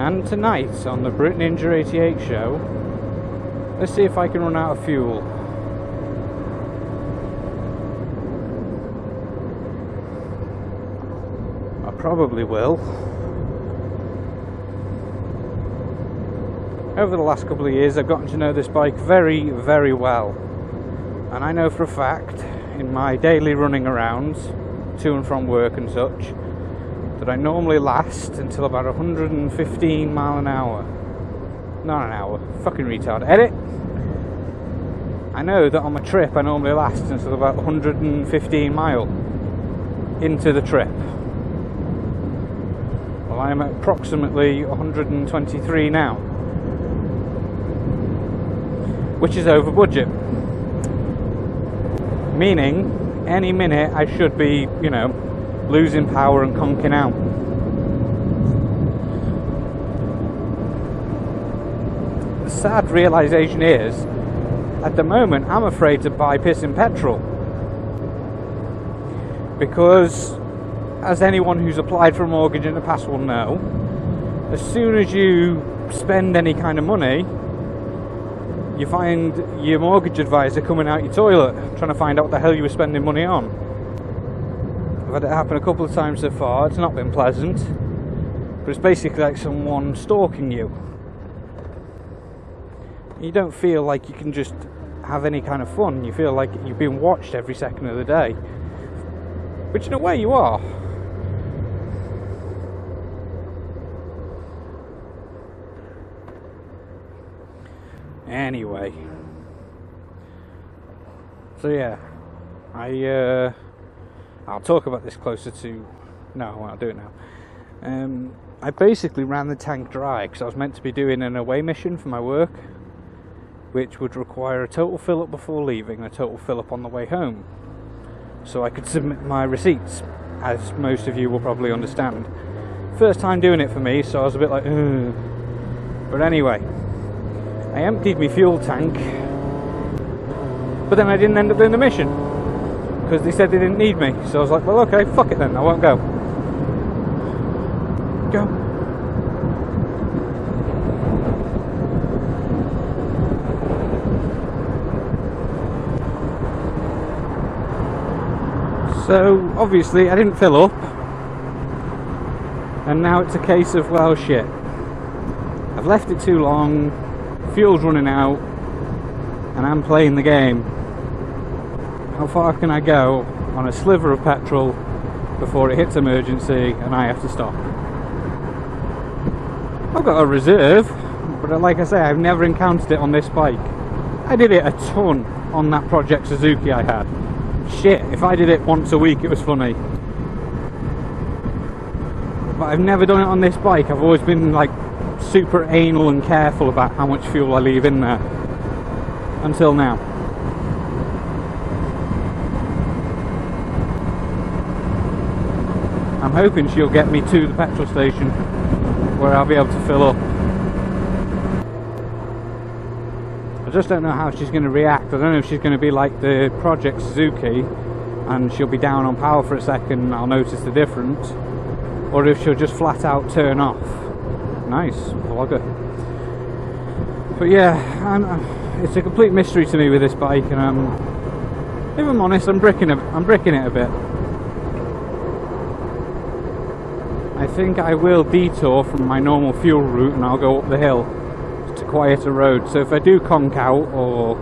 And tonight on the Brit Ninja 88 show, let's see if I can run out of fuel. I probably will. Over the last couple of years I've gotten to know this bike very, very well. And I know for a fact, in my daily running arounds, to and from work and such, that I normally last until about 115 mile an hour. Not an hour, fucking retard. Edit! I know that on my trip I normally last until about 115 mile into the trip. Well, I am at approximately 123 now, which is over budget. Meaning, any minute I should be, losing power and conking out. The sad realization is, at the moment, I'm afraid to buy pissing petrol. Because, as anyone who's applied for a mortgage in the past will know, as soon as you spend any kind of money, you find your mortgage advisor coming out your toilet trying to find out what the hell you were spending money on. I've had it happen a couple of times so far. It's not been pleasant, but it's basically like someone stalking you. You don't feel like you can just have any kind of fun. You feel like you're being watched every second of the day, which in a way you are. Anyway, so yeah, I'll talk about this closer to. No, I won't do it now. I basically ran the tank dry because I was meant to be doing an away mission for my work, which would require a total fill up before leaving and a total fill up on the way home, so I could submit my receipts, as most of you will probably understand. First time doing it for me, so I was a bit like, ugh. But anyway, I emptied my fuel tank, but then I didn't end up doing the mission because they said they didn't need me. So I was like, well, okay, fuck it then, I won't go. So obviously I didn't fill up, and now it's a case of, well, shit, I've left it too long, fuel's running out, and I'm playing the game. How far can I go on a sliver of petrol before it hits emergency and I have to stop? I've got a reserve, but like I say, I've never encountered it on this bike. I did it a ton on that Project Suzuki I had. Shit, if I did it once a week it was funny. But I've never done it on this bike. I've always been like super anal and careful about how much fuel I leave in there. Until now. I'm hoping she'll get me to the petrol station where I'll be able to fill up. I just don't know how she's going to react. I don't know if she's going to be like the Project Suzuki and she'll be down on power for a second and I'll notice the difference, or if she'll just flat out turn off. Nice, vlogger. But yeah, it's a complete mystery to me with this bike, and if I'm honest, I'm bricking it a bit. I think I will detour from my normal fuel route and I'll go up the hill to quieter road. So if I do conk out or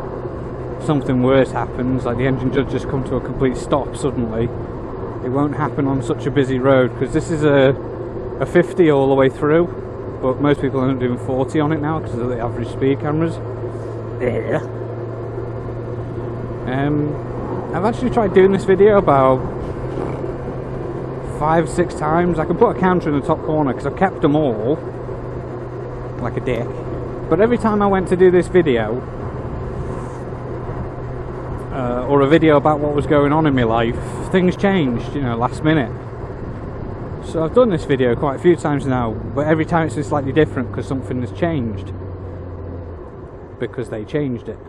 something worse happens, like the engine does just come to a complete stop suddenly, it won't happen on such a busy road, because this is a 50 all the way through, but most people aren't doing 40 on it now because of the average speed cameras. Yeah. I've actually tried doing this video about 5-6 times. I can put a counter in the top corner because I've kept them all like a dick, but every time I went to do this video or a video about what was going on in my life, things changed, last minute. So I've done this video quite a few times now, but every time it's been slightly different because something has changed, because they changed it.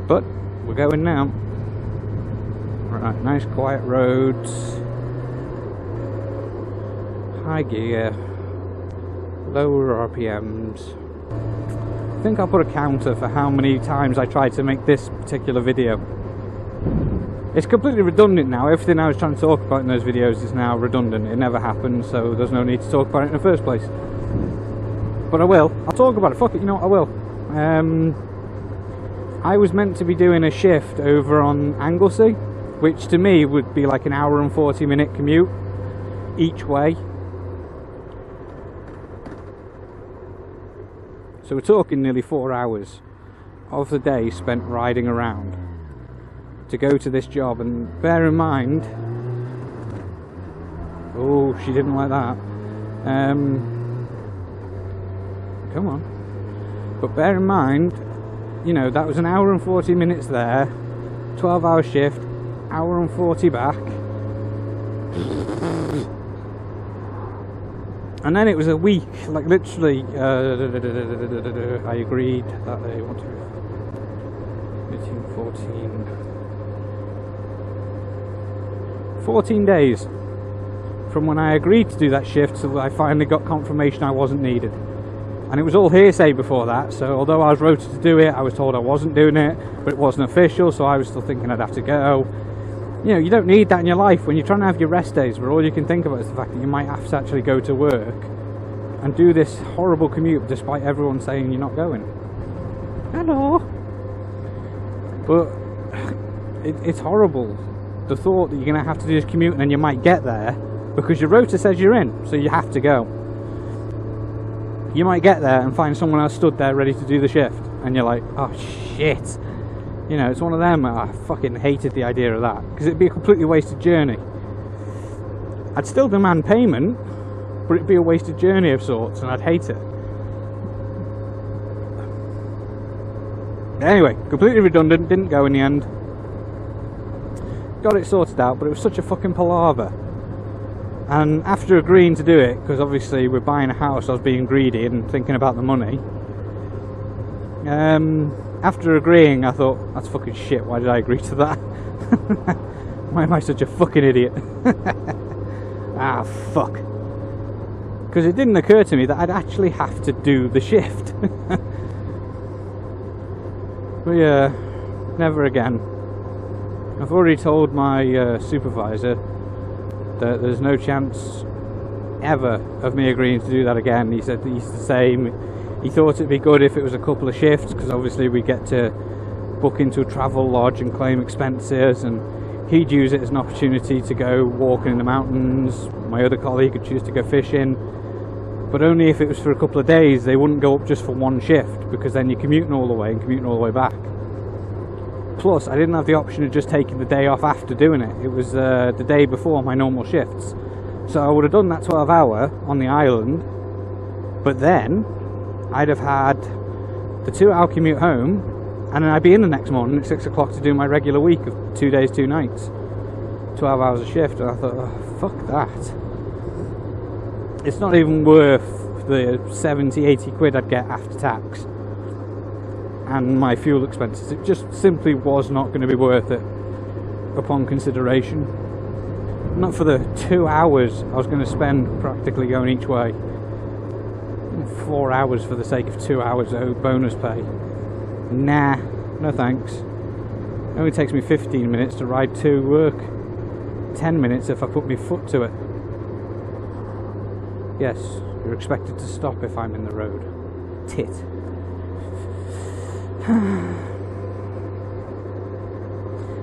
But we're going now. Right, nice quiet roads. high gear, lower RPMs. I think I'll put a counter for how many times I tried to make this particular video. It's completely redundant now. Everything I was trying to talk about in those videos is now redundant. It never happened, so there's no need to talk about it in the first place. But I will. I'll talk about it. Fuck it, you know what, I will. I was meant to be doing a shift over on Anglesey, which to me would be like an hour and 40-minute commute each way. So we're talking nearly 4 hours of the day spent riding around to go to this job. And bear in mind, oh, she didn't like that. Come on. But bear in mind, you know, that was an hour and 40 minutes there, 12-hour shift, hour and 40 back. And then it was a week, like literally, I agreed that they want to 14 days from when I agreed to do that shift till I finally got confirmation I wasn't needed. And it was all hearsay before that, so although I was rotated to do it, I was told I wasn't doing it, but it wasn't official, so I was still thinking I'd have to go. You know, you don't need that in your life when you're trying to have your rest days, where all you can think about is the fact that you might have to actually go to work and do this horrible commute despite everyone saying you're not going. Hello. But it's horrible, the thought that you're going to have to do this commute and then you might get there because your rota says you're in, so you have to go. You might get there and find someone else stood there ready to do the shift, and you're like, oh shit. You know, it's one of them. I fucking hated the idea of that, because it'd be a completely wasted journey. I'd still demand payment, but it'd be a wasted journey of sorts, and I'd hate it. Anyway, completely redundant, didn't go in the end. Got it sorted out, but it was such a fucking palaver. And after agreeing to do it, because obviously we're buying a house, I was being greedy and thinking about the money. After agreeing, I thought, that's fucking shit, why did I agree to that? Why am I such a fucking idiot? Ah, fuck. Because it didn't occur to me that I'd actually have to do the shift. But yeah, never again. I've already told my supervisor that there's no chance ever of me agreeing to do that again. He said that he's the same. He thought it'd be good if it was a couple of shifts, because obviously we get to book into a travel lodge and claim expenses, and he'd use it as an opportunity to go walking in the mountains. My other colleague could choose to go fishing, but only if it was for a couple of days. They wouldn't go up just for one shift, because then you're commuting all the way and commuting all the way back. Plus, I didn't have the option of just taking the day off after doing it. It was the day before my normal shifts. So I would have done that 12-hour on the island, but then I'd have had the 2-hour commute home, and then I'd be in the next morning at 6 o'clock to do my regular week of 2 days, 2 nights. 12 hours a shift, and I thought, oh, fuck that. It's not even worth the 70, 80 quid I'd get after tax and my fuel expenses. It just simply was not going to be worth it upon consideration. Not for the 2 hours I was going to spend practically going each way. 4 hours for the sake of 2 hours of bonus pay. Nah, no thanks. It only takes me 15 minutes to ride to work. 10 minutes if I put my foot to it. Yes, you're expected to stop if I'm in the road. Tit.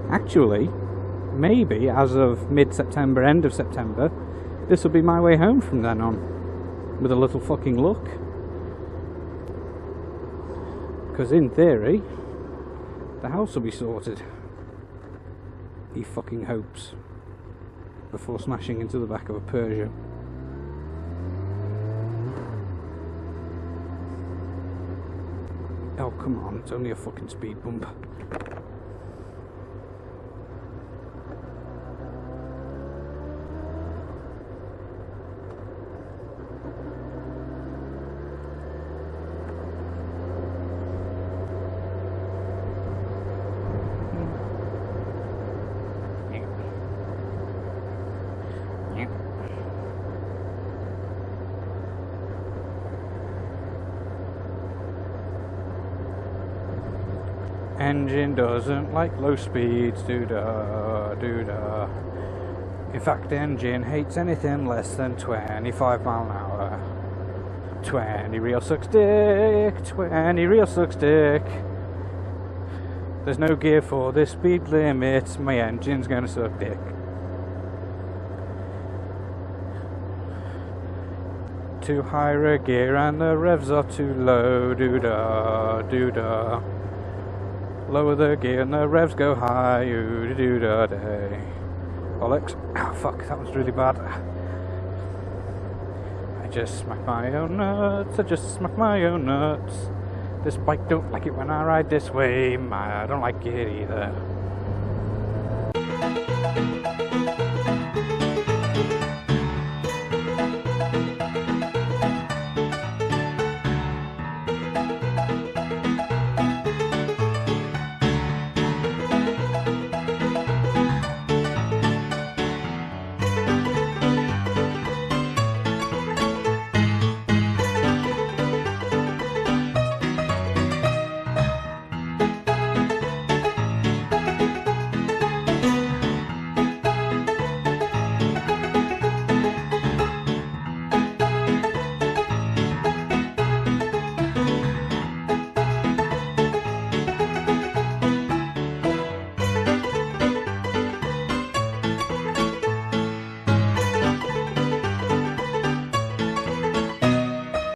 Actually, maybe as of mid-September, end of September, this will be my way home from then on, with a little fucking luck. Because in theory, the house will be sorted. He fucking hopes. Before smashing into the back of a Peugeot. Oh, come on, it's only a fucking speed bump. Engine doesn't like low speeds, doo-da, doo-da. In fact, the engine hates anything less than 25 mile an hour. 20 real sucks dick, 20 real sucks dick. There's no gear for this speed limit, my engine's gonna suck dick. Too high a gear and the revs are too low, doo-da, doo-da. Lower the gear and the revs go high, doo-da, day. Bollocks. Oh fuck, that was really bad. I just smacked my own nuts, I just smacked my own nuts. This bike don't like it when I ride this way, I don't like it either.